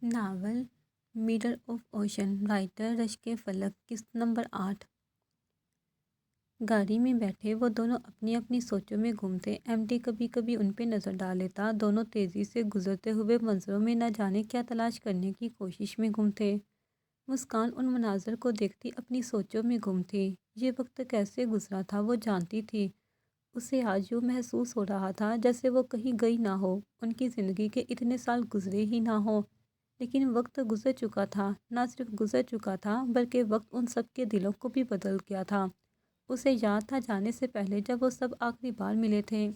Novel میڈر of ocean, writer رشک فلک، قسط number 8۔ گاڑی میں بیٹھے وہ دونوں اپنی اپنی سوچوں میں گم تھے۔ ایم ڈی کبھی کبھی ان پہ نظر ڈال لیتا۔ دونوں تیزی سے گزرتے ہوئے منظروں میں نہ جانے کیا تلاش کرنے کی کوشش میں گم تھے۔ مسکان ان مناظر کو دیکھتی اپنی سوچوں میں گم تھی۔ یہ وقت کیسے گزرا تھا وہ جانتی تھی۔ اسے آج یوں محسوس ہو رہا تھا جیسے وہ کہیں گئی نہ ہو، ان کی زندگی کے اتنے سال گزرے ہی نہ ہوں، لیکن وقت گزر چکا تھا۔ نہ صرف گزر چکا تھا بلکہ وقت ان سب کے دلوں کو بھی بدل گیا تھا۔ اسے یاد تھا جانے سے پہلے جب وہ سب آخری بار ملے تھے۔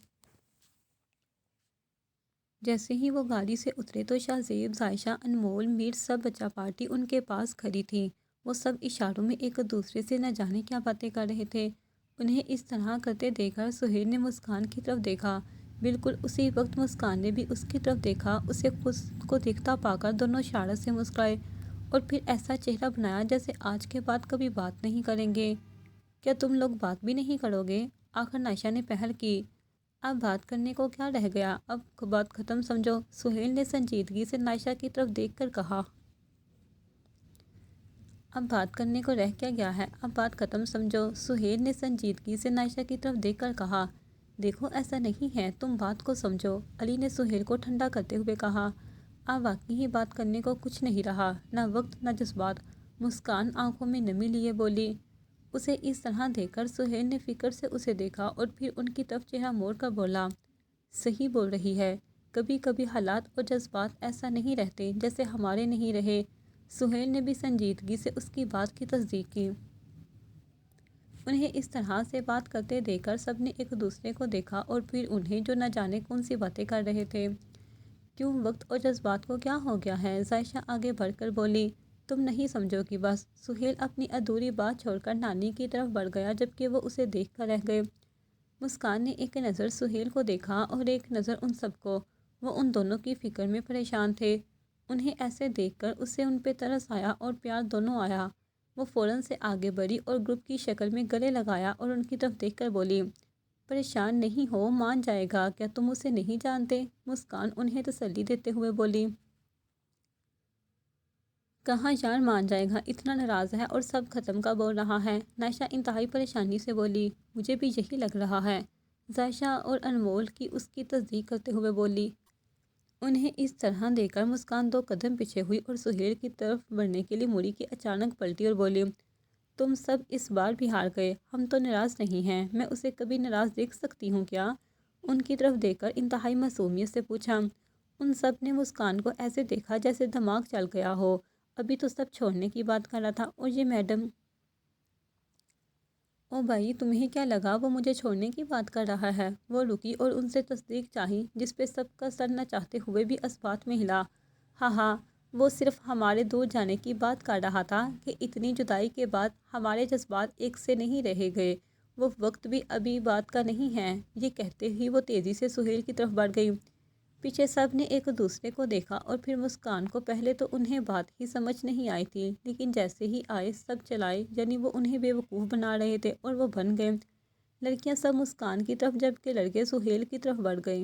جیسے ہی وہ گاڑی سے اترے تو شاہ زیب، عائشہ، انمول، میر، سب بچہ پارٹی ان کے پاس کھڑی تھی۔ وہ سب اشاروں میں ایک دوسرے سے نہ جانے کیا باتیں کر رہے تھے۔ انہیں اس طرح کرتے دیکھ کر سہیل نے مسکان کی طرف دیکھا۔ بالکل اسی وقت مسکان نے بھی اس کی طرف دیکھا۔ اسے خود کو دیکھتا پا کر دونوں شرارت سے مسکرائے اور پھر ایسا چہرہ بنایا جیسے آج کے بعد کبھی بات نہیں کریں گے۔ کیا تم لوگ بات بھی نہیں کرو گے؟ آخر عائشہ نے پہل کی۔ اب بات کرنے کو کیا رہ گیا، اب بات ختم سمجھو، سہیل نے سنجیدگی سے عائشہ کی طرف دیکھ کر کہا۔ اب بات کرنے کو رہ کیا گیا ہے، اب بات ختم سمجھو، سہیل نے سنجیدگی سے عائشہ کی طرف دیکھ کر کہا۔ دیکھو ایسا نہیں ہے، تم بات کو سمجھو، علی نے سہیل کو ٹھنڈا کرتے ہوئے کہا۔ اب واقعی ہی بات کرنے کو کچھ نہیں رہا، نہ وقت نہ جذبات۔ مسکان آنکھوں میں نمی لیے بولی۔ اسے اس طرح دیکھ کر سہیل نے فکر سے اسے دیکھا اور پھر ان کی طرف چہرہ موڑ کر بولا۔ صحیح بول رہی ہے، کبھی کبھی حالات اور جذبات ایسا نہیں رہتے جیسے ہمارے نہیں رہے۔ سہیل نے بھی سنجیدگی سے اس کی بات کی تصدیق کی۔ انہیں اس طرح سے بات کرتے دیکھ کر سب نے ایک دوسرے کو دیکھا اور پھر انہیں جو نہ جانے کون سی باتیں کر رہے تھے۔ کیوں، وقت اور جذبات کو کیا ہو گیا ہے؟ عائشہ آگے بڑھ کر بولی۔ تم نہیں سمجھو گی بس۔ سہیل اپنی ادھوری بات چھوڑ کر نانی کی طرف بڑھ گیا جبکہ وہ اسے دیکھ کر رہ گئے۔ مسکان نے ایک نظر سہیل کو دیکھا اور ایک نظر ان سب کو۔ وہ ان دونوں کی فکر میں پریشان تھے۔ انہیں ایسے دیکھ کر اسے ان پہ ترس آیا اور پیار دونوں آیا۔ وہ فوراً سے آگے بڑھی اور گروپ کی شکل میں گلے لگایا اور ان کی طرف دیکھ کر بولی۔ پریشان نہیں ہو، مان جائے گا، کیا تم اسے نہیں جانتے؟ مسکان انہیں تسلی دیتے ہوئے بولی۔ کہاں یار مان جائے گا، اتنا ناراض ہے اور سب ختم کا بول رہا ہے۔ عائشہ انتہائی پریشانی سے بولی۔ مجھے بھی یہی لگ رہا ہے، عائشہ اور انمول کی اس کی تصدیق کرتے ہوئے بولی۔ انہیں اس طرح دیکھ کر مسکان 2 قدم پیچھے ہوئی اور سہیل کی طرف بڑھنے کے لیے مڑی کہ اچانک پلٹی اور بولی۔ تم سب اس بار بھی ہار گئے، ہم تو ناراض نہیں ہیں، میں اسے کبھی ناراض دیکھ سکتی ہوں کیا؟ ان کی طرف دیکھ کر انتہائی معصومیت سے پوچھا۔ ان سب نے مسکان کو ایسے دیکھا جیسے دماغ چل گیا ہو۔ ابھی تو سب چھوڑنے کی بات کر رہا تھا اور یہ میڈم۔ او بھائی، تمہیں کیا لگا وہ مجھے چھوڑنے کی بات کر رہا ہے؟ وہ رکی اور ان سے تصدیق چاہی جس پہ سب کا سر نہ چاہتے ہوئے بھی اثبات میں ہلا۔ ہاں ہاں، وہ صرف ہمارے دور جانے کی بات کر رہا تھا کہ اتنی جدائی کے بعد ہمارے جذبات ایک سے نہیں رہ گئے، وہ وقت بھی ابھی بات کا نہیں ہے۔ یہ کہتے ہی وہ تیزی سے سہیل کی طرف بڑھ گئی۔ پیچھے سب نے ایک دوسرے کو دیکھا اور پھر مسکان کو پہلے تو انہیں بات ہی سمجھ نہیں آئی تھی، لیکن جیسے ہی آئے سب چلائے، یعنی وہ انہیں بیوقوف بنا رہے تھے اور وہ بن گئے۔ لڑکیاں سب مسکان کی طرف جبکہ لڑکے سہیل کی طرف بڑھ گئے۔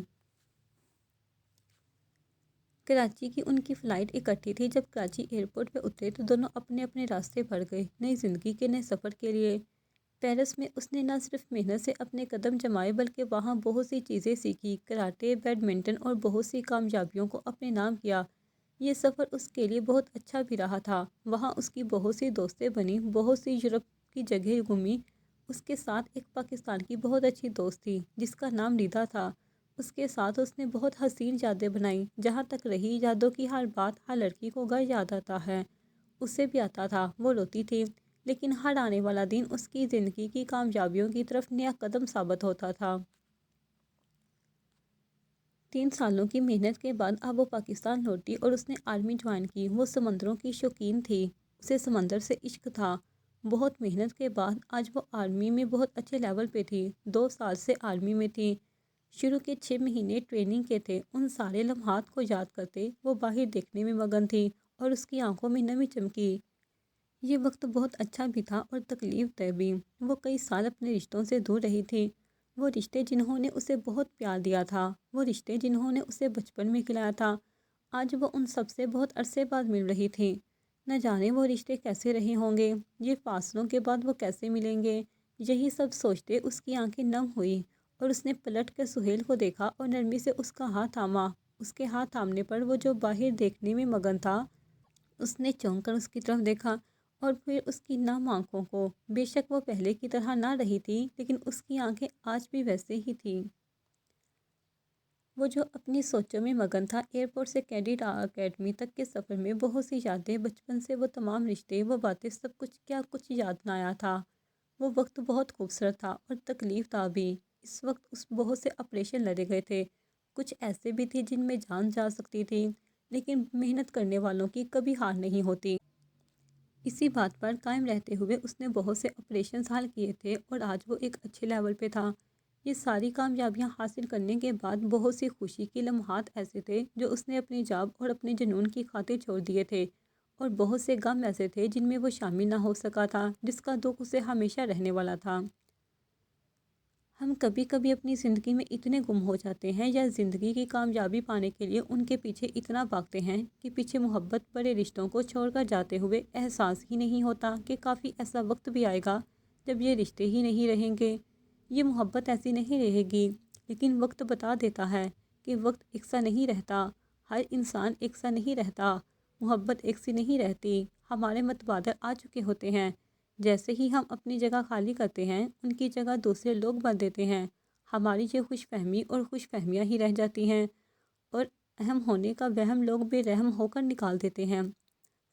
کراچی کی ان کی فلائٹ اکٹھی تھی۔ جب کراچی ایئرپورٹ پہ اترے تو دونوں اپنے اپنے راستے بڑھ گئے، نئی زندگی کے نئے سفر کے لیے۔ پیرس میں اس نے نہ صرف محنت سے اپنے قدم جمائے بلکہ وہاں بہت سی چیزیں سیکھی، کراٹے، بیڈمنٹن اور بہت سی کامیابیوں کو اپنے نام کیا۔ یہ سفر اس کے لیے بہت اچھا بھی رہا تھا۔ وہاں اس کی بہت سی دوستیں بنیں، بہت سی یورپ کی جگہیں گھومی۔ اس کے ساتھ ایک پاکستان کی بہت اچھی دوست تھی جس کا نام ریتا تھا۔ اس کے ساتھ اس نے بہت حسین یادیں بنائیں۔ جہاں تک رہی یادوں کی ہر بات، ہر لڑکی کو گھر یاد آتا ہے، اسے بھی آتا تھا، وہ روتی تھی، لیکن ہر آنے والا دن اس کی زندگی کی کامیابیوں کی طرف نیا قدم ثابت ہوتا تھا۔ 3 سالوں کی محنت کے بعد اب وہ پاکستان لوٹی اور اس نے آرمی جوائن کی۔ وہ سمندروں کی شوقین تھی، اسے سمندر سے عشق تھا۔ بہت محنت کے بعد آج وہ آرمی میں بہت اچھے لیول پہ تھی۔ 2 سال سے آرمی میں تھی۔ شروع کے 6 مہینے ٹریننگ کے تھے۔ ان سارے لمحات کو یاد کرتے وہ باہر دیکھنے میں مگن تھی اور اس کی آنکھوں میں نمی چمکی۔ یہ وقت بہت اچھا بھی تھا اور تکلیف دہ بھی۔ وہ کئی سال اپنے رشتوں سے دور رہی تھی۔ وہ رشتے جنہوں نے اسے بہت پیار دیا تھا، وہ رشتے جنہوں نے اسے بچپن میں کھلایا تھا، آج وہ ان سب سے بہت عرصے بعد مل رہی تھی۔ نہ جانے وہ رشتے کیسے رہے ہوں گے، یہ فاصلوں کے بعد وہ کیسے ملیں گے۔ یہی سب سوچتے اس کی آنکھیں نم ہوئی اور اس نے پلٹ کر سہیل کو دیکھا اور نرمی سے اس کا ہاتھ تھاما۔ اس کے ہاتھ تھامنے پر وہ جو باہر دیکھنے میں مگن تھا، اس نے چونک کر اس کی طرف دیکھا اور پھر اس کی نم آنکھوں کو۔ بے شک وہ پہلے کی طرح نہ رہی تھی، لیکن اس کی آنکھیں آج بھی ویسے ہی تھیں۔ وہ جو اپنی سوچوں میں مگن تھا، ایئرپورٹ سے کیڈٹ اکیڈمی تک کے سفر میں بہت سی یادیں، بچپن سے وہ تمام رشتے، وہ باتیں، سب کچھ کیا کچھ یاد نہ آیا تھا۔ وہ وقت بہت خوبصورت تھا اور تکلیف دہ بھی۔ اس وقت اس بہت سے آپریشن لڑے گئے تھے، کچھ ایسے بھی تھے جن میں جان جا سکتی تھی، لیکن محنت کرنے والوں کی کبھی ہار نہیں ہوتی۔ اسی بات پر قائم رہتے ہوئے اس نے بہت سے آپریشنز حل کیے تھے اور آج وہ ایک اچھے لیول پہ تھا۔ یہ ساری کامیابیاں حاصل کرنے کے بعد بہت سی خوشی کے لمحات ایسے تھے جو اس نے اپنی جاب اور اپنے جنون کی خاطر چھوڑ دیے تھے، اور بہت سے غم ایسے تھے جن میں وہ شامل نہ ہو سکا تھا، جس کا دکھ اسے ہمیشہ رہنے والا تھا۔ ہم کبھی کبھی اپنی زندگی میں اتنے گم ہو جاتے ہیں یا زندگی کی کامیابی پانے کے لیے ان کے پیچھے اتنا بھاگتے ہیں کہ پیچھے محبت بڑے رشتوں کو چھوڑ کر جاتے ہوئے احساس ہی نہیں ہوتا کہ کافی ایسا وقت بھی آئے گا جب یہ رشتے ہی نہیں رہیں گے، یہ محبت ایسی نہیں رہے گی۔ لیکن وقت بتا دیتا ہے کہ وقت ایک سا نہیں رہتا، ہر انسان ایک سا نہیں رہتا، محبت ایک سی نہیں رہتی، ہمارے متبادل آ چکے ہوتے ہیں۔ جیسے ہی ہم اپنی جگہ خالی کرتے ہیں، ان کی جگہ دوسرے لوگ بھر دیتے ہیں، ہماری یہ خوش فہمی اور خوش فہمیاں ہی رہ جاتی ہیں، اور اہم ہونے کا وہم لوگ بے رحم ہو کر نکال دیتے ہیں۔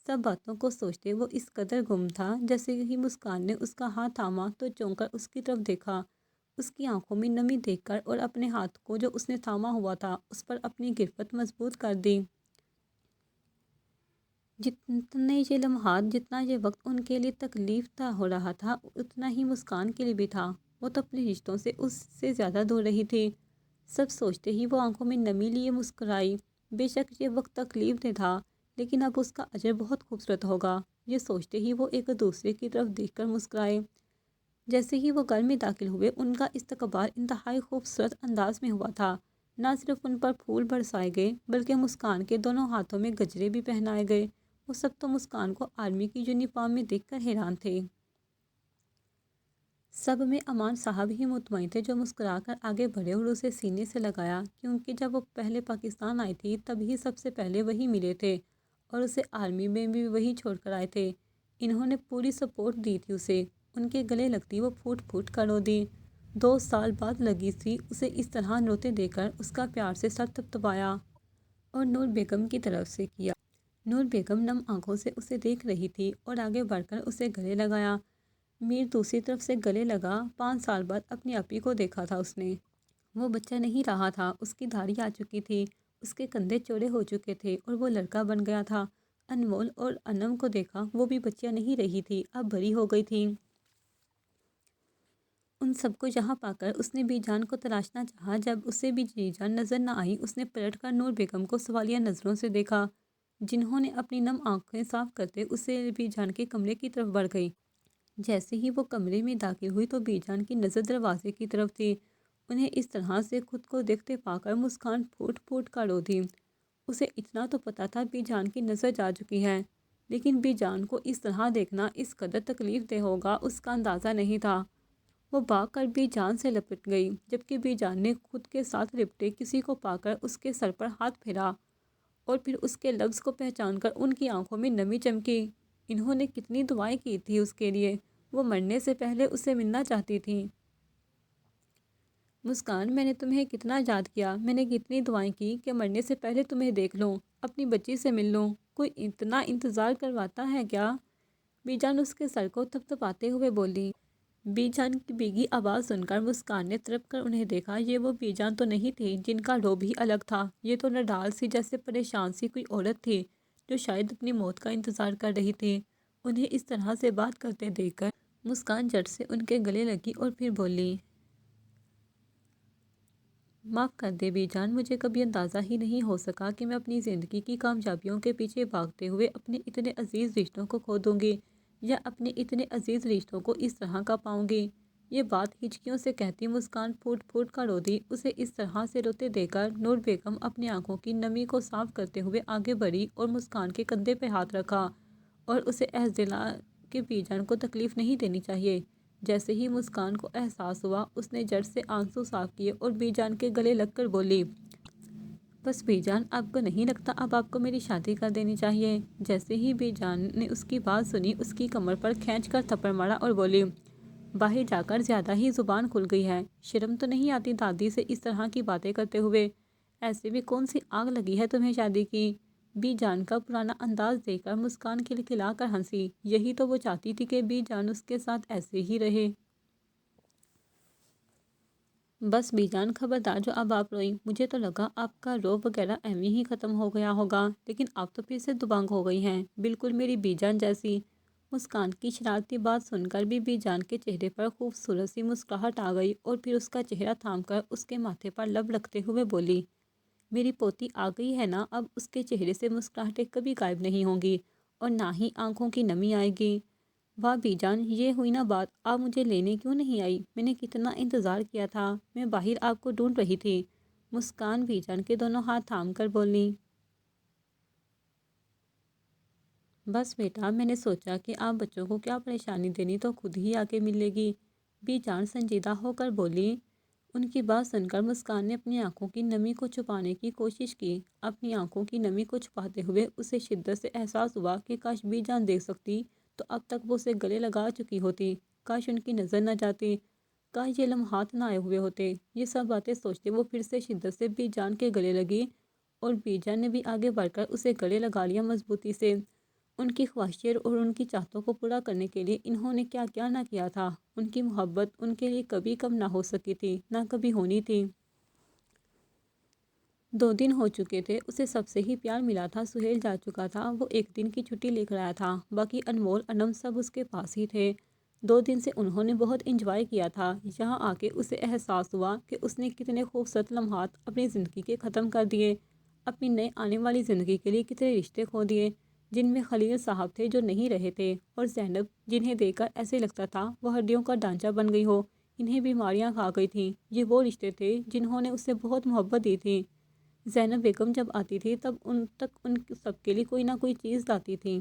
سب باتوں کو سوچتے وہ اس قدر گم تھا، جیسے ہی مسکان نے اس کا ہاتھ تھاما تو چونک کر اس کی طرف دیکھا، اس کی آنکھوں میں نمی دیکھ کر، اور اپنے ہاتھ کو جو اس نے تھاما ہوا تھا اس پر اپنی گرفت مضبوط کر دی۔ جتنے یہ لمحات، جتنا یہ وقت ان کے لیے تکلیف دہ ہو رہا تھا، اتنا ہی مسکان کے لیے بھی تھا۔ وہ تو اپنے رشتوں سے اس سے زیادہ دور رہی تھی۔ سب سوچتے ہی وہ آنکھوں میں نمی لیے مسکرائی۔ بے شک یہ وقت تکلیف دہ تھا، لیکن اب اس کا اجر بہت خوبصورت ہوگا۔ یہ سوچتے ہی وہ ایک دوسرے کی طرف دیکھ کر مسکرائے۔ جیسے ہی وہ گھر میں داخل ہوئے، ان کا استقبال انتہائی خوبصورت انداز میں ہوا تھا۔ نہ صرف ان پر پھول برسائے گئے، بلکہ مسکان کے دونوں ہاتھوں میں گجرے بھی پہنائے گئے۔ وہ سب تو مسکان کو آرمی کی یونیفارم میں دیکھ کر حیران تھے۔ سب میں امان صاحب ہی مطمئن تھے، جو مسکرا کر آگے بڑھے اور اسے سینے سے لگایا، کیونکہ جب وہ پہلے پاکستان آئی تھی تب ہی سب سے پہلے وہی ملے تھے، اور اسے آرمی میں بھی وہی چھوڑ کر آئے تھے۔ انہوں نے پوری سپورٹ دی تھی اسے، ان کے گلے لگتی وہ پھوٹ پھوٹ کر رو دی۔ 2 سال بعد لگی تھی اسے اس طرح روتے دیکھ کر، اس کا پیار سے سر تھپتھپایا اور نور بیگم کی طرف سے کیا۔ نور بیگم نم آنکھوں سے اسے دیکھ رہی تھی اور آگے بڑھ کر اسے گلے لگایا۔ میر دوسری طرف سے گلے لگا۔ 5 سال بعد اپنی آپی کو دیکھا تھا اس نے۔ وہ بچہ نہیں رہا تھا، اس کی داڑھی آ چکی تھی، اس کے کندھے چوڑے ہو چکے تھے اور وہ لڑکا بن گیا تھا۔ انمول اور انم کو دیکھا، وہ بھی بچیاں نہیں رہی تھی، اب بڑی ہو گئی تھی۔ ان سب کو یہاں پا کر اس نے بی جان کو تلاشنا چاہا۔ جب اسے بی جان نظر نہ آئی، اس نے پلٹ کر نور بیگم کو سوالیہ نظروں سے دیکھا، جنہوں نے اپنی نم آنکھیں صاف کرتے اسے بی جان کے کمرے کی طرف بڑھ گئی۔ جیسے ہی وہ کمرے میں داخل ہوئی تو بی جان کی نظر دروازے کی طرف تھی۔ انہیں اس طرح سے خود کو دیکھتے پا کر مسکان پھوٹ پھوٹ کر رو دی۔ اسے اتنا تو پتا تھا بی جان کی نظر جا چکی ہے، لیکن بی جان کو اس طرح دیکھنا اس قدر تکلیف دہ ہوگا اس کا اندازہ نہیں تھا۔ وہ بھاگ کر بی جان سے لپٹ گئی، جبکہ بی جان نے خود کے ساتھ لپٹے کسی کو پا کر اس کے سر پر ہاتھ پھیرا، اور پھر اس کے لفظ کو پہچان کر ان کی آنکھوں میں نمی چمکی۔ انہوں نے کتنی دعائیں کی تھی اس کے لیے، وہ مرنے سے پہلے اسے ملنا چاہتی تھیں۔ مسکان، میں نے تمہیں کتنا یاد کیا، میں نے کتنی دعائیں کی کہ مرنے سے پہلے تمہیں دیکھ لوں، اپنی بچی سے مل لوں، کوئی اتنا انتظار کرواتا ہے کیا؟ بی جان اس کے سر کو تھپتھپاتے ہوئے بولی۔ بی جان کی بھیگی آواز سن کر مسکان نے ترپ کر انہیں دیکھا۔ یہ وہ بی جان تو نہیں تھی جن کا روب ہی الگ تھا، یہ تو نڈال سی جیسے پریشان سی کوئی عورت تھی جو شاید اپنی موت کا انتظار کر رہی تھی۔ انہیں اس طرح سے بات کرتے دیکھ کر مسکان جھٹ سے ان کے گلے لگی اور پھر بولی، معاف کر دے بی جان، مجھے کبھی اندازہ ہی نہیں ہو سکا کہ میں اپنی زندگی کی کامیابیوں کے پیچھے بھاگتے ہوئے اپنے اتنے عزیز رشتوں کو کھو دوں گی، یا اپنے اتنے عزیز رشتوں کو اس طرح کا پاؤں گی۔ یہ بات ہچکیوں سے کہتی مسکان پھوٹ پھوٹ کر رو دی۔ اسے اس طرح سے روتے دیکھ کر نور بیگم اپنی آنکھوں کی نمی کو صاف کرتے ہوئے آگے بڑھی اور مسکان کے کندھے پہ ہاتھ رکھا اور اسے احساس دلا کہ بی جان کو تکلیف نہیں دینی چاہیے۔ جیسے ہی مسکان کو احساس ہوا اس نے جڑ سے آنسو صاف کیے اور بی جان کے گلے لگ کر بولی، بس بی جان، آپ کو نہیں لگتا اب آپ کو میری شادی کر دینی چاہیے؟ جیسے ہی بی جان نے اس کی بات سنی اس کی کمر پر کھینچ کر تھپڑ مارا اور بولی، باہر جا کر زیادہ ہی زبان کھل گئی ہے، شرم تو نہیں آتی دادی سے اس طرح کی باتیں کرتے ہوئے؟ ایسے بھی کون سی آگ لگی ہے تمہیں شادی کی؟ بی جان کا پرانا انداز دیکھ کر مسکان کھلکھلا کر ہنسی۔ یہی تو وہ چاہتی تھی کہ بی جان اس کے ساتھ ایسے ہی رہے۔ بس بی جان خبردار جو اب آپ روئیں، مجھے تو لگا آپ کا رو وغیرہ ایویں ہی ختم ہو گیا ہوگا، لیکن آپ تو پھر سے دبنگ ہو گئی ہیں، بالکل میری بی جان جیسی۔ مسکان کی شرارتی بات سن کر بھی بی جان کے چہرے پر خوبصورت سی مسکراہٹ آ گئی اور پھر اس کا چہرہ تھام کر اس کے ماتھے پر لب رکھتے ہوئے بولی، میری پوتی آ گئی ہے نا، اب اس کے چہرے سے مسکراہٹیں کبھی غائب نہیں ہوں گی اور نہ ہی آنکھوں کی نمی آئے گی۔ واہ بی جان، یہ ہوئی نا بات، آپ مجھے لینے کیوں نہیں آئی؟ میں نے کتنا انتظار کیا تھا، میں باہر آپ کو ڈھونڈ رہی تھی۔ مسکان بی جان کے دونوں ہاتھ تھام کر بولی، بس بیٹا، میں نے سوچا کہ آپ بچوں کو کیا پریشانی دینی تو خود ہی آ کے ملے گی۔ بی جان سنجیدہ ہو کر بولی۔ ان کی بات سن کر مسکان نے اپنی آنکھوں کی نمی کو چھپانے کی کوشش کی۔ اپنی آنکھوں کی نمی کو چھپاتے ہوئے اسے شدت سے احساس ہوا کہ کاش بی جان دیکھ سکتی تو اب تک وہ اسے گلے لگا چکی ہوتی، کاش ان کی نظر نہ جاتی، کاش یہ لمحات نہ آئے ہوئے ہوتے۔ یہ سب باتیں سوچتے وہ پھر سے شدت سے بی جان کے گلے لگی اور بی جان نے بھی آگے بڑھ کر اسے گلے لگا لیا مضبوطی سے۔ ان کی خواہشیں اور ان کی چاہتوں کو پورا کرنے کے لیے انہوں نے کیا کیا نہ کیا تھا۔ ان کی محبت ان کے لیے کبھی کم نہ ہو سکی تھی، نہ کبھی ہونی تھی۔ 2 دن ہو چکے تھے اسے سب سے ہی پیار ملا تھا، سہیل جا چکا تھا، وہ 1 دن کی چھٹی لے کر آیا تھا، باقی انمول انم سب اس کے پاس ہی تھے۔ 2 دن سے انہوں نے بہت انجوائے کیا تھا۔ یہاں آ کے اسے احساس ہوا کہ اس نے کتنے خوبصورت لمحات اپنی زندگی کے ختم کر دیے، اپنی نئے آنے والی زندگی کے لیے کتنے رشتے کھو دیے، جن میں خلیل صاحب تھے جو نہیں رہے تھے، اور زینب جنہیں دیکھ کر ایسے لگتا تھا وہ ہڈیوں کا ڈھانچہ بن گئی ہو، انہیں بیماریاں کھا گئی تھیں۔ یہ وہ رشتے تھے جنہوں نے اسے بہت محبت دی تھی۔ زینب بیگم جب آتی تھی تب ان تک ان سب کے لیے کوئی نہ کوئی چیز لاتی تھی۔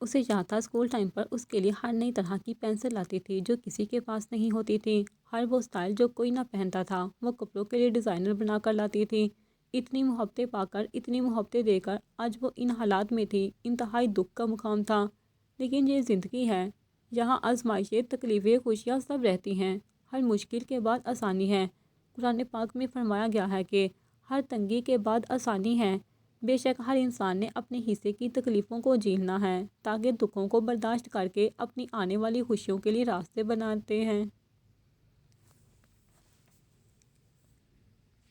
اسے یاد تھا اسکول ٹائم پر اس کے لیے ہر نئی طرح کی پینسل لاتی تھی جو کسی کے پاس نہیں ہوتی تھی، ہر وہ اسٹائل جو کوئی نہ پہنتا تھا وہ کپڑوں کے لیے ڈیزائنر بنا کر لاتی تھی۔ اتنی محبتیں پا کر، اتنی محبتیں دے کر آج وہ ان حالات میں تھی، انتہائی دکھ کا مقام تھا۔ لیکن یہ زندگی ہے، یہاں آزمائشیں، تکلیفیں، خوشیاں سب رہتی ہیں، ہر مشکل کے بعد آسانی ہے۔ قرآن پاک میں فرمایا گیا ہے کہ ہر تنگی کے بعد آسانی ہے۔ بے شک ہر انسان نے اپنے حصے کی تکلیفوں کو جھیلنا ہے تاکہ دکھوں کو برداشت کر کے اپنی آنے والی خوشیوں کے لیے راستے بناتے ہیں۔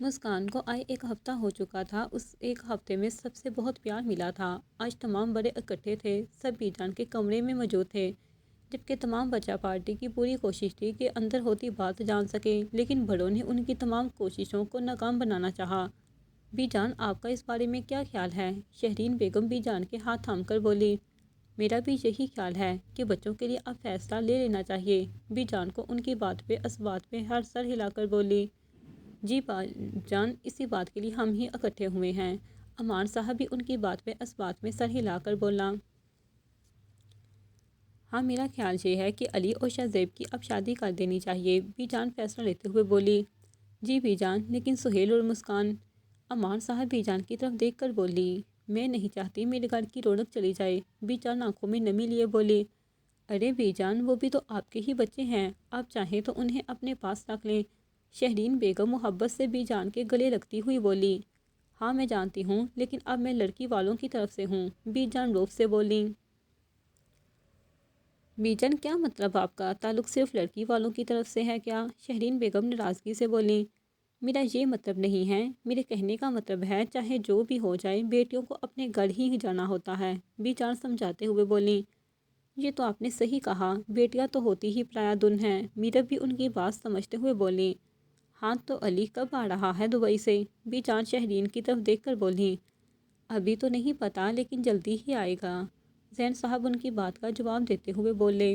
مسکان کو آئے 1 ہفتہ ہو چکا تھا، اس 1 ہفتے میں سب سے بہت پیار ملا تھا۔ آج تمام بڑے اکٹھے تھے، سب بی جان کے کمرے میں موجود تھے، جبکہ تمام بچہ پارٹی کی پوری کوشش تھی کہ اندر ہوتی بات جان سکے، لیکن بڑوں نے ان کی تمام کوششوں کو ناکام بنانا چاہا۔ بی جان، آپ کا اس بارے میں کیا خیال ہے؟ شہرین بیگم بی جان کے ہاتھ تھام کر بولی، میرا بھی یہی خیال ہے کہ بچوں کے لیے اب فیصلہ لے لینا چاہیے۔ بی جان کو ان کی بات پہ اس بات پہ ہر سر ہلا کر بولی، جی با جان، اسی بات کے لیے ہم ہی اکٹھے ہوئے ہیں۔ امان صاحب بھی ان کی بات پہ اس بات میں سر ہلا کر بولا، ہاں، میرا خیال یہ ہے کہ علی اور شہزیب کی اب شادی کر دینی چاہیے۔ بی جان فیصلہ لیتے ہوئے بولی، جی بی جان، لیکن سہیل اور مسکان؟ امان صاحب بی جان کی طرف دیکھ کر بولی، میں نہیں چاہتی میرے گھر کی رونق چلی جائے۔ بی جان آنکھوں میں نمی لیے بولی، ارے بی جان، وہ بھی تو آپ کے ہی بچے ہیں، آپ چاہیں تو انہیں اپنے پاس رکھ لیں۔ شہرین بیگم محبت سے بی جان کے گلے لگتی ہوئی بولی، ہاں میں جانتی ہوں، لیکن اب میں لڑکی والوں کی طرف سے ہوں۔ بی جان روب سے بولی، بی جان، کیا مطلب آپ کا؟ تعلق صرف لڑکی والوں کی طرف سے ہے کیا؟ شہرین بیگم ناراضگی سے بولی، میرا یہ مطلب نہیں ہے، میرے کہنے کا مطلب ہے چاہے جو بھی ہو جائے بیٹیوں کو اپنے گھر ہی جانا ہوتا ہے۔ بی جان سمجھاتے ہوئے بولی، یہ تو آپ نے صحیح کہا، بیٹیاں تو ہوتی ہی پرایا دن ہیں۔ میرب بھی ان کی بات سمجھتے ہوئے بولی، ہاں تو علی کب آ رہا ہے دبئی سے؟ بی جان شہرین کی طرف دیکھ کر بولی، ابھی تو نہیں پتہ، لیکن جلدی ہی آئے گا۔ زین صاحب ان کی بات کا جواب دیتے ہوئے بولے،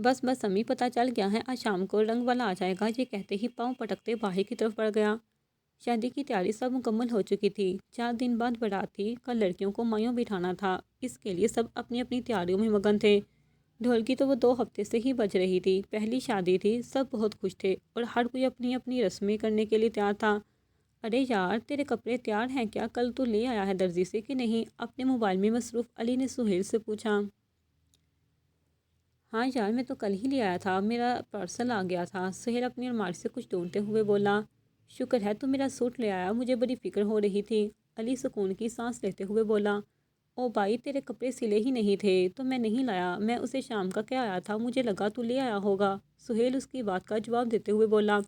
بس بس امی، پتہ چل گیا ہے، آج شام کو رنگ والا آ جائے گا۔ یہ کہتے ہی پاؤں پٹکتے باہر کی طرف بڑھ گیا۔ شادی کی تیاری سب مکمل ہو چکی تھی۔ 4 دن بعد بارات تھی۔ کل لڑکیوں کو مایوں بٹھانا تھا۔ اس کے لیے سب اپنی اپنی تیاریوں میں مگن تھے۔ ڈھول کی تو وہ 2 ہفتے سے ہی بج رہی تھی۔ پہلی شادی تھی، سب بہت خوش تھے اور ہر کوئی اپنی اپنی رسمیں کرنے کے لیے تیار تھا۔ ارے یار، تیرے کپڑے تیار ہیں کیا؟ کل تو لے آیا ہے درزی سے کہ نہیں؟ اپنے موبائل میں مصروف علی نے سہیل سے پوچھا۔ ہاں یار، میں تو کل ہی لے آیا تھا، میرا پارسل آ گیا تھا، سہیل اپنی الماری سے کچھ ڈھونڈتے ہوئے بولا۔ شکر ہے تو میرا سوٹ لے آیا، مجھے بڑی فکر ہو رہی تھی، علی سکون کی سانس لیتے ہوئے بولا۔ او بھائی، تیرے کپڑے سلے ہی نہیں تھے تو میں نہیں لایا، میں اسے شام کا کیا آیا تھا، مجھے لگا تو لے آیا ہوگا، سہیل اس کی بات کا جواب دیتے ہوئے بولا۔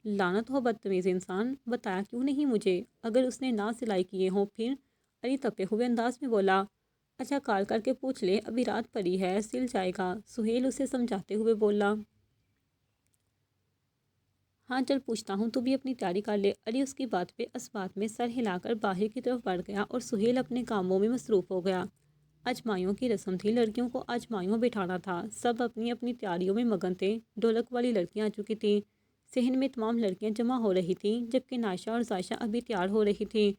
لعنت ہو بدتمیز انسان، بتایا کیوں نہیں مجھے؟ اگر اس نے نہ سلائی کیے ہوں پھر؟ علی تپے ہوئے انداز میں بولا۔ اچھا کال کر کے پوچھ لے، ابھی رات پڑی ہے، سل جائے گا، سہیل اسے سمجھاتے ہوئے بولا۔ ہاں چل پوچھتا ہوں، تو بھی اپنی تیاری کر لے۔ علی اس کی بات پہ اس بات میں سر ہلا کر باہر کی طرف بڑھ گیا اور سہیل اپنے کاموں میں مصروف ہو گیا۔ آج مایوں کی رسم تھی، لڑکیوں کو آج مایوں بٹھانا تھا، سب اپنی اپنی تیاریوں میں مگن تھے۔ ڈھولک والی لڑکیاں آ چکی تھیں، صحن میں تمام لڑکیاں جمع ہو رہی تھیں، جبکہ نائشہ اور زائشہ ابھی تیار ہو رہی تھیں۔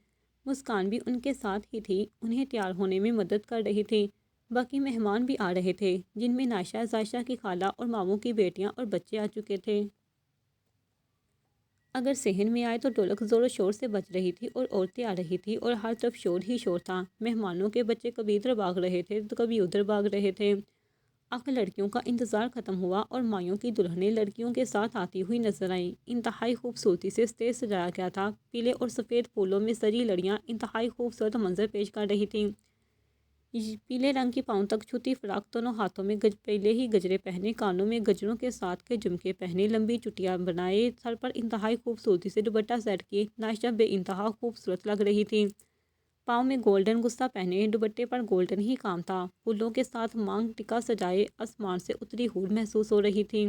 مسکان بھی ان کے ساتھ ہی تھی، انہیں تیار ہونے میں مدد کر رہی تھی۔ باقی مہمان بھی آ رہے تھے، جن میں نائشہ، زائشہ کی خالہ اور ماموں کی بیٹیاں اور بچے آ چکے تھے۔ اگر صحن میں آئے تو ڈھولک زور و شور سے بج رہی تھی اور عورتیں آ رہی تھی اور ہر طرف شور ہی شور تھا۔ مہمانوں کے بچے کبھی ادھر بھاگ رہے تھے تو کبھی ادھر بھاگ رہے تھے۔ آخر لڑکیوں کا انتظار ختم ہوا اور مایوں کی دلہنیں لڑکیوں کے ساتھ آتی ہوئی نظر آئیں۔ انتہائی خوبصورتی سے اسٹیج سجایا گیا تھا، پیلے اور سفید پھولوں میں سجی لڑیاں انتہائی خوبصورت منظر پیش کر رہی تھیں۔ پیلے رنگ کی پاؤں تک چھوٹی فراق، دونوں ہاتھوں میں پہلے ہی گجرے پہنے، کانوں میں گجروں کے ساتھ کے جھمکے پہنے، لمبی چٹیاں بنائے، سر پر انتہائی خوبصورتی سے دوپٹہ سیٹ کیے، نائشہ بے انتہا خوبصورت لگ رہی تھی۔ پاؤں میں گولڈن غصہ پہنے، دوپٹے پر گولڈن ہی کام تھا، پھولوں کے ساتھ مانگ ٹکا سجائے، آسمان سے اتری ہور محسوس ہو رہی تھی۔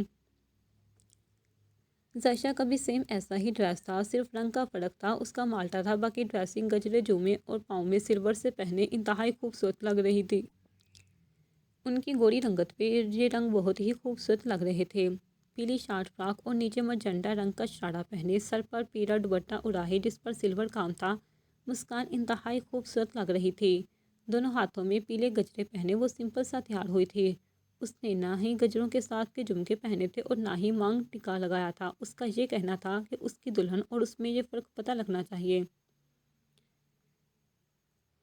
زائشہ کا بھی سیم ایسا ہی ڈریس تھا، صرف رنگ کا فرق تھا، اس کا مالٹا تھا، باقی ڈریسنگ گجرے جومے اور پاؤں میں سلور سے پہنے انتہائی خوبصورت لگ رہی تھی۔ ان کی گوری رنگت پہ یہ رنگ بہت ہی خوبصورت لگ رہے تھے۔ پیلی شارٹ فراک اور نیچے مجنٹا رنگ کا شرارہ پہنے، سر پر پیلا دوپٹہ اڑائے جس پر سلور کام تھا، مسکان انتہائی خوبصورت لگ رہی تھی۔ دونوں ہاتھوں میں پیلے گجرے پہنے وہ سمپل سا تیار ہوئی تھی۔ اس نے نہ ہی گجروں کے ساتھ کے جھمکے پہنے تھے اور نہ ہی مانگ ٹکا لگایا تھا۔ اس کا یہ کہنا تھا کہ اس کی دلہن اور اس میں یہ فرق پتہ لگنا چاہیے۔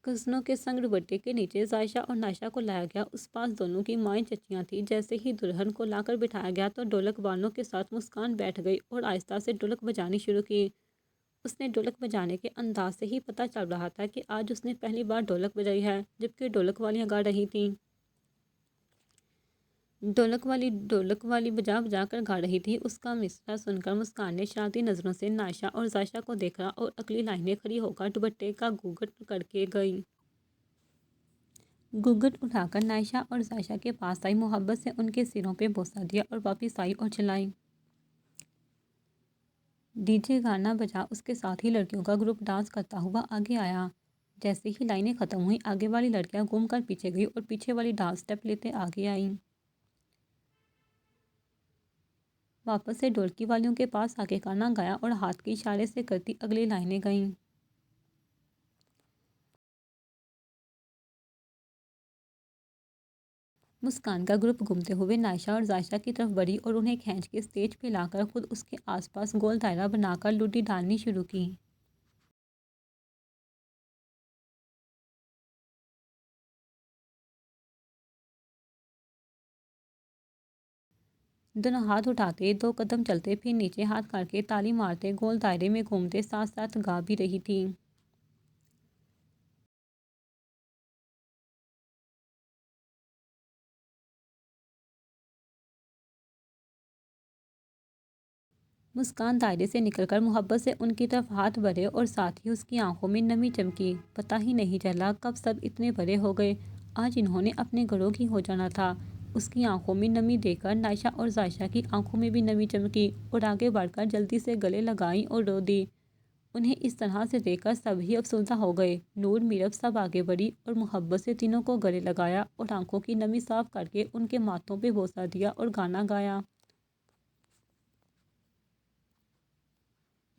کزنوں کے سنگ دوپٹے کے نیچے زائشہ اور نائشہ کو لایا گیا، اس پاس دونوں کی مائیں چچیاں تھیں۔ جیسے ہی دلہن کو لا کر بٹھایا گیا تو ڈھولک والوں کے ساتھ مسکان بیٹھ گئی اور آہستہ سے ڈھولک بجانی شروع کی۔ اس نے ڈھولک بجانے کے انداز سے ہی پتہ چل رہا تھا کہ آج اس نے پہلی بار ڈھولک بجائی ہے، جبکہ ڈھولک والیاں گا رہی تھیں۔ ڈھولک والی بجا بجا کر گا رہی تھی۔ اس کا مصرعہ سن کر مسکان نے شرارتی نظروں سے نائشہ اور زائشہ کو دیکھا اور اگلی لائنیں کھڑی ہو کر دوپٹے کا گھونگھٹ کر کے گئی۔ گھونگھٹ اٹھا کر نائشہ اور زائشہ کے پاس آئی، محبت سے ان کے سروں پہ بوسہ دیا اور واپس آئی اور چلائی۔ ڈی جے گانا بجا، اس کے ساتھ ہی لڑکیوں کا گروپ ڈانس کرتا ہوا آگے آیا۔ جیسے ہی لائنیں ختم ہوئیں، آگے والی لڑکیاں گھوم کر پیچھے گئی اور پیچھے والی ڈانس اسٹیپ لیتے آگے آئیں۔ واپس سے ڈھولکی والیوں کے پاس آ کے گانا گایا اور ہاتھ کے اشارے سے کرتی اگلی لائنیں گئیں۔ مسکان کا گروپ گھومتے ہوئے نائشہ اور زائشہ کی طرف بڑھی اور انہیں کھینچ کے اسٹیج پہ لا کر خود اس کے آس پاس گول دائرہ بنا کر لوڈی ڈالنی شروع کی۔ دونوں ہاتھ اٹھاتے، 2 قدم چلتے، پھر نیچے ہاتھ کر کے تالی مارتے، گول دائرے میں گھومتے، ساتھ ساتھ گا بھی رہی تھی۔ مسکان دائرے سے نکل کر محبت سے ان کی طرف ہاتھ بڑھے اور ساتھ ہی اس کی آنکھوں میں نمی چمکی۔ پتہ ہی نہیں چلا کب سب اتنے بڑے ہو گئے، آج انہوں نے اپنے گھروں کی ہو جانا تھا۔ اس کی آنکھوں میں نمی دیکھ کر نائشہ اور زائشہ کی آنکھوں میں بھی نمی چمکی اور آگے بڑھ کر جلدی سے گلے لگائیں اور رو دی۔ انہیں اس طرح سے دیکھ کر سبھی افسردہ ہو گئے۔ نور، میرب سب آگے بڑھی اور محبت سے تینوں کو گلے لگایا اور آنکھوں کی نمی صاف کر کے ان کے ماتھوں پہ بوسہ دیا اور گانا گایا۔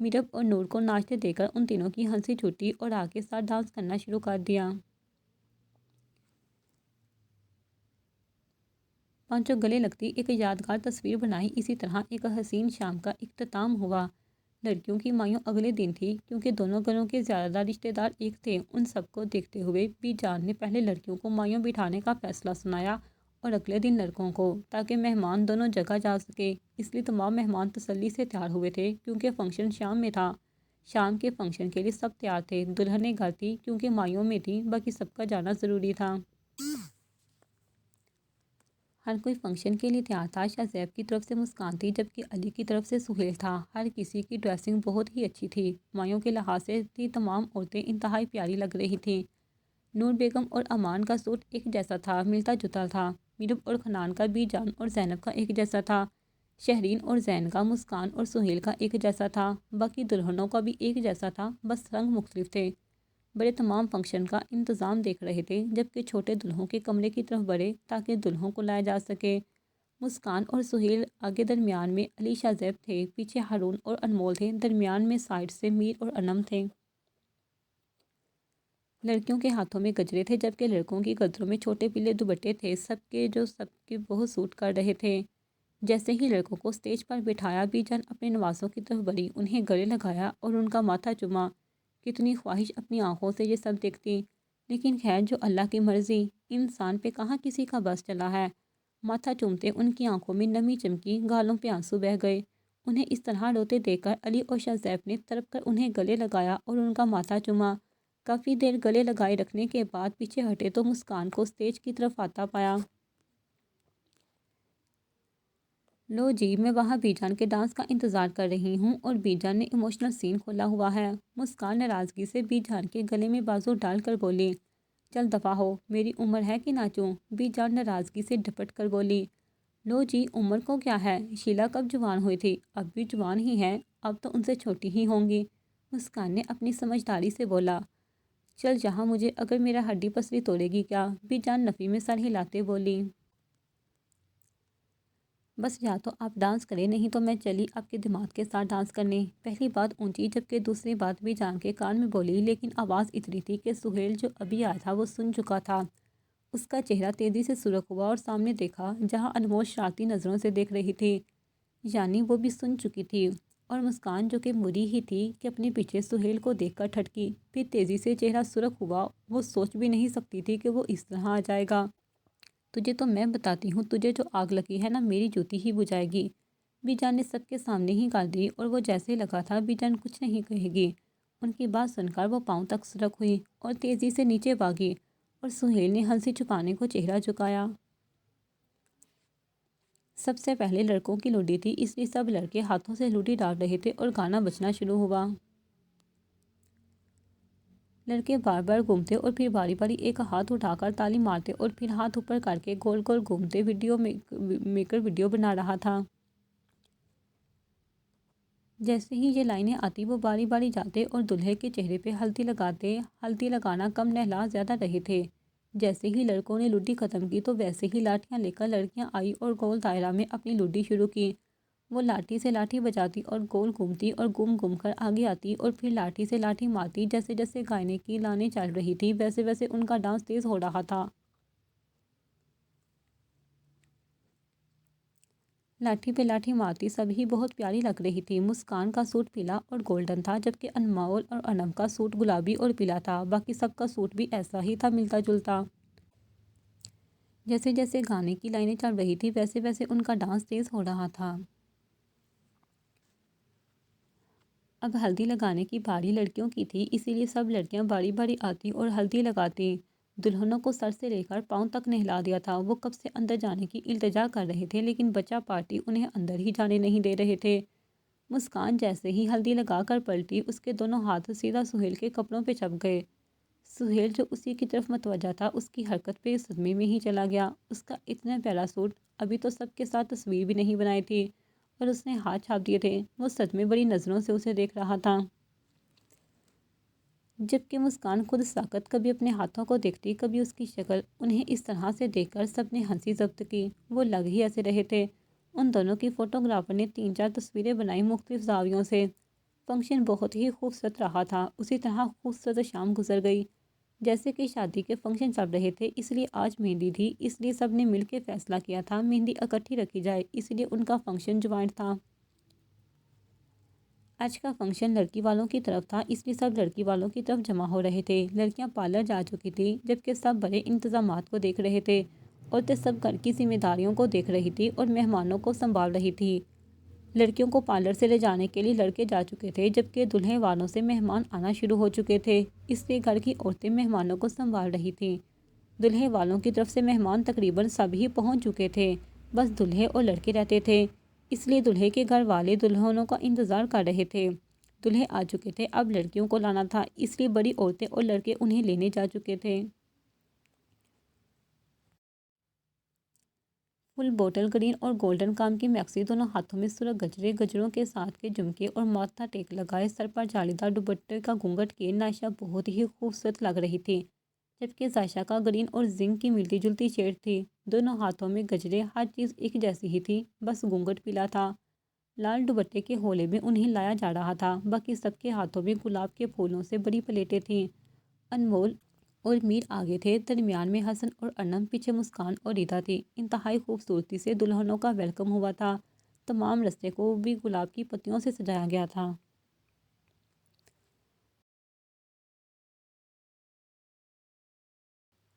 میرب اور نور کو ناچتے دیکھ کر ان تینوں کی ہنسی چھٹی اور راگ کے ساتھ ڈانس کرنا شروع کر دیا۔ پانچوں گلے لگتی ایک یادگار تصویر بنائی۔ اسی طرح ایک حسین شام کا اختتام ہوا۔ لڑکیوں کی مائیوں اگلے دن تھی، کیونکہ دونوں گھروں کے زیادہ تر رشتے دار ایک تھے۔ ان سب کو دیکھتے ہوئے بی جان نے پہلے لڑکیوں کو مائیوں بٹھانے کا فیصلہ سنایا اور اگلے دن لڑکوں کو، تاکہ مہمان دونوں جگہ جا سکے۔ اس لیے تمام مہمان تسلی سے تیار ہوئے تھے، کیونکہ فنکشن شام میں تھا۔ شام کے فنکشن کے لیے سب تیار تھے۔ دلہنیں گھر تھی کیونکہ مائیوں میں تھیں، باقی سب کا جانا ضروری تھا۔ ہر کوئی فنکشن کے لیے تیار تھا۔ شہزیب کی طرف سے مسکان تھی، جبکہ علی کی طرف سے سہیل تھا۔ ہر کسی کی ڈریسنگ بہت ہی اچھی تھی۔ مائیوں کے لحاظ سے بھی تمام عورتیں انتہائی پیاری لگ رہی تھیں۔ نور بیگم اور امان کا سوٹ ایک جیسا تھا، ملتا جلتا تھا۔ میرب اور حنان کا بی جان اور زینب کا ایک جیسا تھا۔ شہرین اور زین کا مسکان اور سہیل کا ایک جیسا تھا۔ باقی دلہنوں کا بھی ایک جیسا تھا، بس رنگ مختلف تھے۔ بڑے تمام فنکشن کا انتظام دیکھ رہے تھے، جبکہ چھوٹے دلہوں کے کمرے کی طرف بڑھے تاکہ دلہوں کو لایا جا سکے۔ مسکان اور سہیل آگے، درمیان میں علی شہزیب تھے، پیچھے ہارون اور انمول تھے، درمیان میں سائڈ سے میر اور انم تھے۔ لڑکیوں کے ہاتھوں میں گجرے تھے، جبکہ لڑکوں کی گدروں میں چھوٹے پیلے دوپٹے تھے، سب کے بہت سوٹ کر رہے تھے۔ جیسے ہی لڑکوں کو سٹیج پر بٹھایا، بی جان اپنے نوازوں کی طرف بڑھی، انہیں گلے لگایا اور ان کا ماتھا چوما۔ کتنی خواہش اپنی آنکھوں سے یہ سب دیکھتی، لیکن خیر جو اللہ کی مرضی، انسان پہ کہاں کسی کا بس چلا ہے۔ ماتھا چومتے ان کی آنکھوں میں نمی چمکی، گالوں پہ آنسو بہہ گئے۔ انہیں اس طرح روتے دیکھ کر علی اور شہزیب نے تڑپ کر انہیں گلے لگایا اور ان کا ماتھا چوما۔ کافی دیر گلے لگائے رکھنے کے بعد پیچھے ہٹے تو مسکان کو سٹیج کی طرف آتا پایا۔ لو جی، میں وہاں بی جان کے ڈانس کا انتظار کر رہی ہوں اور بی جان نے ایموشنل سین کھولا ہوا ہے۔ مسکان ناراضگی سے بی جان کے گلے میں بازو ڈال کر بولی، چل دفعہ ہو، میری عمر ہے کہ ناچوں؟ بی جان ناراضگی سے ڈپٹ کر بولی، لو جی، عمر کو کیا ہے، شیلا کب جوان ہوئی تھی، اب بھی جوان ہی ہے، اب تو ان سے چھوٹی ہی ہوں گی۔ مسکان نے اپنی سمجھداری سے بولا، چل جہاں مجھے، اگر میرا ہڈی پسلی توڑے گی کیا؟ بی جان نفی میں سر ہلاتے بولی، بس یا تو آپ ڈانس کریں، نہیں تو میں چلی آپ کے دماغ کے ساتھ ڈانس کرنے۔ پہلی بات اونچی، جبکہ دوسری بات بھی جان کے کان میں بولی، لیکن آواز اتنی تھی کہ سہیل جو ابھی آیا تھا وہ سن چکا تھا۔ اس کا چہرہ تیزی سے سرخ ہوا اور سامنے دیکھا، جہاں انمول شرارتی نظروں سے دیکھ رہی تھی، یعنی وہ بھی سن چکی تھی۔ اور مسکان جو کہ مری ہی تھی کہ اپنے پیچھے سہیل کو دیکھ کر ٹھٹکی، پھر تیزی سے چہرہ سرخ ہوا۔ وہ سوچ بھی نہیں سکتی تھی کہ وہ اس طرح آ جائے گا۔ تجھے تو میں بتاتی ہوں، تجھے جو آگ لگی ہے نا، میری جوتی ہی بجھائے گی۔ بی جان نے سب کے سامنے ہی گال دی، اور وہ جیسے لگا تھا بی جان کچھ نہیں کہے گی۔ ان کی بات سن کر وہ پاؤں تک سرک ہوئی اور تیزی سے نیچے بھاگی، اور سہیل نے ہنسی چھپانے کو چہرہ جھکایا۔ سب سے پہلے لڑکوں کی لوڈی تھی، اس لیے سب لڑکے ہاتھوں سے لوڈی ڈال رہے تھے اور گانا بجنا شروع ہوا۔ لڑکے بار بار گھومتے اور پھر باری باری ایک ہاتھ اٹھا کر تالی مارتے اور پھر ہاتھ اوپر کر کے گول گول گھومتے ویڈیو میکر ویڈیو بنا رہا تھا۔ جیسے ہی یہ لائنیں آتی وہ باری باری جاتے اور دلہے کے چہرے پہ ہلدی لگاتے۔ ہلدی لگانا کم نہلا زیادہ رہے تھے۔ جیسے ہی لڑکوں نے لوڈی ختم کی تو ویسے ہی لاٹھیاں لے کر لڑکیاں آئی اور گول دائرہ میں اپنی لوڈی شروع کی۔ وہ لاٹھی سے لاٹھی بجاتی اور گول گھومتی اور گھوم گھوم کر آگے آتی اور پھر لاٹھی سے لاٹھی مارتی۔ جیسے جیسے گانے کی لانیں چل رہی تھی ویسے ویسے ان کا ڈانس تیز ہو رہا تھا۔ لاٹھی پہ لاٹھی مارتی سبھی بہت پیاری لگ رہی تھی۔ مسکان کا سوٹ پیلا اور گولڈن تھا، جبکہ انمول اور انم کا سوٹ گلابی اور پیلا تھا۔ باقی سب کا سوٹ بھی ایسا ہی تھا، ملتا جلتا۔ جیسے جیسے گانے کی لائنیں چل رہی تھی ویسے ویسے ان کا ڈانس تیز ہو رہا تھا۔ اب ہلدی لگانے کی باری لڑکیوں کی تھی، اسی لیے سب لڑکیاں باری باری آتی اور ہلدی لگاتی۔ دلہنوں کو سر سے لے کر پاؤں تک نہلا دیا تھا۔ وہ کب سے اندر جانے کی التجا کر رہے تھے، لیکن بچہ پارٹی انہیں اندر ہی جانے نہیں دے رہے تھے۔ مسکان جیسے ہی ہلدی لگا کر پلٹی، اس کے دونوں ہاتھ سیدھا سہیل کے کپڑوں پہ چپک گئے۔ سہیل جو اسی کی طرف متوجہ تھا، اس کی حرکت پہ صدمے میں ہی چلا گیا۔ اس کا اتنا پیارا سوٹ، ابھی تو سب کے ساتھ تصویر بھی نہیں بنائی تھی اور اس نے ہاتھ چھاپ دیے تھے۔ وہ صدمے بڑی نظروں سے اسے دیکھ رہا تھا۔ جبکہ مسکان خود ساکت کبھی اپنے ہاتھوں کو دیکھتی کبھی اس کی شکل۔ انہیں اس طرح سے دیکھ کر سب نے ہنسی ضبط کی، وہ لگ ہی ایسے رہے تھے۔ ان دونوں کی فوٹوگرافر نے 3-4 تصویریں بنائی مختلف زاویوں سے۔ فنکشن بہت ہی خوبصورت رہا تھا، اسی طرح خوبصورت شام گزر گئی۔ جیسے کہ شادی کے فنکشن چل رہے تھے، اس لیے آج مہندی تھی، اس لیے سب نے مل کے فیصلہ کیا تھا مہندی اکٹھی رکھی جائے، اس لیے ان کا فنکشن جوائنٹ تھا۔ آج کا فنکشن لڑکی والوں کی طرف تھا، اس لیے سب لڑکی والوں کی طرف جمع ہو رہے تھے۔ لڑکیاں پارلر جا چکی تھیں، جبکہ سب بڑے انتظامات کو دیکھ رہے تھے۔ عورتیں سب گھر کی ذمہ داریوں کو دیکھ رہی تھی اور مہمانوں کو سنبھال رہی تھی۔ لڑکیوں کو پارلر سے لے جانے کے لیے لڑکے جا چکے تھے، جبکہ دلہے والوں سے مہمان آنا شروع ہو چکے تھے، اس لیے گھر کی عورتیں مہمانوں کو سنبھال رہی تھیں۔ دلہے والوں کی طرف سے مہمان تقریباً سب ہی پہنچ چکے تھے، بس دلہے اور لڑکے رہتے تھے، اس لیے دلہے کے گھر والے دلہنوں کا انتظار کر رہے تھے۔ دلہے آ چکے تھے، اب لڑکیوں کو لانا تھا، اس لیے بڑی عورتیں اور لڑکے انہیں لینے جا چکے تھے۔ فل بوٹل گرین اور گولڈن کام کی میکسی، دونوں ہاتھوں میں سرخ گجرے، گجروں کے ساتھ کے جھمکے اور ماتھا ٹیک لگائے سر پر جالیدار دوپٹے کا گھونگھٹ کیے نائشہ بہت ہی خوبصورت لگ رہی تھی، جبکہ ذائشہ کا گرین اور زنک کی ملتی جلتی شیڈ تھی۔ دونوں ہاتھوں میں گجرے، ہر چیز ایک جیسی ہی تھی، بس گھونگھٹ پیلا تھا۔ لال دوپٹے کے حولے میں انہیں لایا جا رہا تھا، باقی سب کے ہاتھوں میں گلاب کے پھولوں سے بڑی پلیٹیں تھیں۔ انمول اور میر آگے تھے، درمیان میں حسن اور ارنب، پیچھے مسکان اور ریتا تھی۔ انتہائی خوبصورتی سے دلہنوں کا ویلکم ہوا تھا، تمام رستے کو بھی گلاب کی پتیوں سے سجایا گیا تھا۔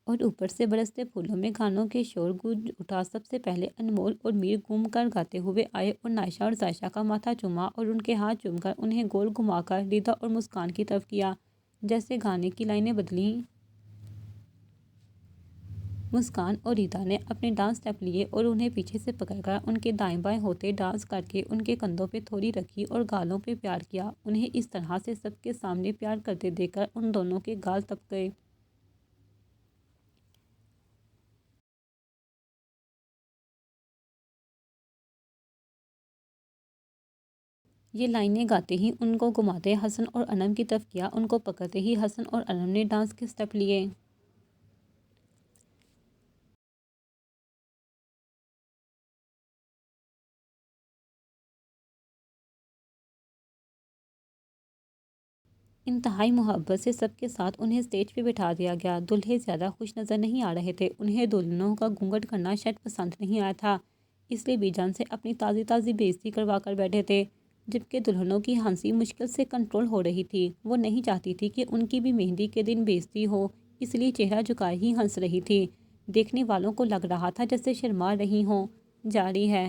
اور اوپر سے برستے پھولوں میں گانوں کے شور گونج اٹھا۔ سب سے پہلے انمول اور میر گھوم کر گاتے ہوئے آئے اور نائشہ اور ذائشہ کا ماتھا چوما اور ان کے ہاتھ چوم کر انہیں گول گھما کر ریتا اور مسکان کی طرف کیا۔ جیسے گانے کی لائنیں بدلیں، مسکان اور ریتا نے اپنے ڈانس اسٹیپ لیے اور انہیں پیچھے سے پکڑ کر ان کے دائیں بائیں ہوتے ڈانس کر کے ان کے کندھوں پہ تھوڑی رکھی اور گالوں پہ پیار کیا۔ انہیں اس طرح سے سب کے سامنے پیار کرتے دیکھ کر ان دونوں کے گال تپ گئے۔ یہ لائنیں گاتے ہی ان کو گھماتے حسن اور انم کی طرف کیا، ان کو پکڑتے ہی حسن اور انم نے ڈانس کے اسٹیپ لیے۔ انتہائی محبت سے سب کے ساتھ انہیں اسٹیج پہ بٹھا دیا گیا۔ دلہے زیادہ خوش نظر نہیں آ رہے تھے، انہیں دلہنوں کا گھونگھٹ کرنا شاید پسند نہیں آیا تھا، اس لیے بے جان سے اپنی تازی تازی بے عزتی کروا کر بیٹھے تھے۔ جبکہ دلہنوں کی ہنسی مشکل سے کنٹرول ہو رہی تھی، وہ نہیں چاہتی تھی کہ ان کی بھی مہندی کے دن بے عزتی ہو، اس لیے چہرہ جھکائے ہی ہنس رہی تھی۔ دیکھنے والوں کو لگ رہا تھا جیسے شرما رہی ہوں۔ جاری ہے۔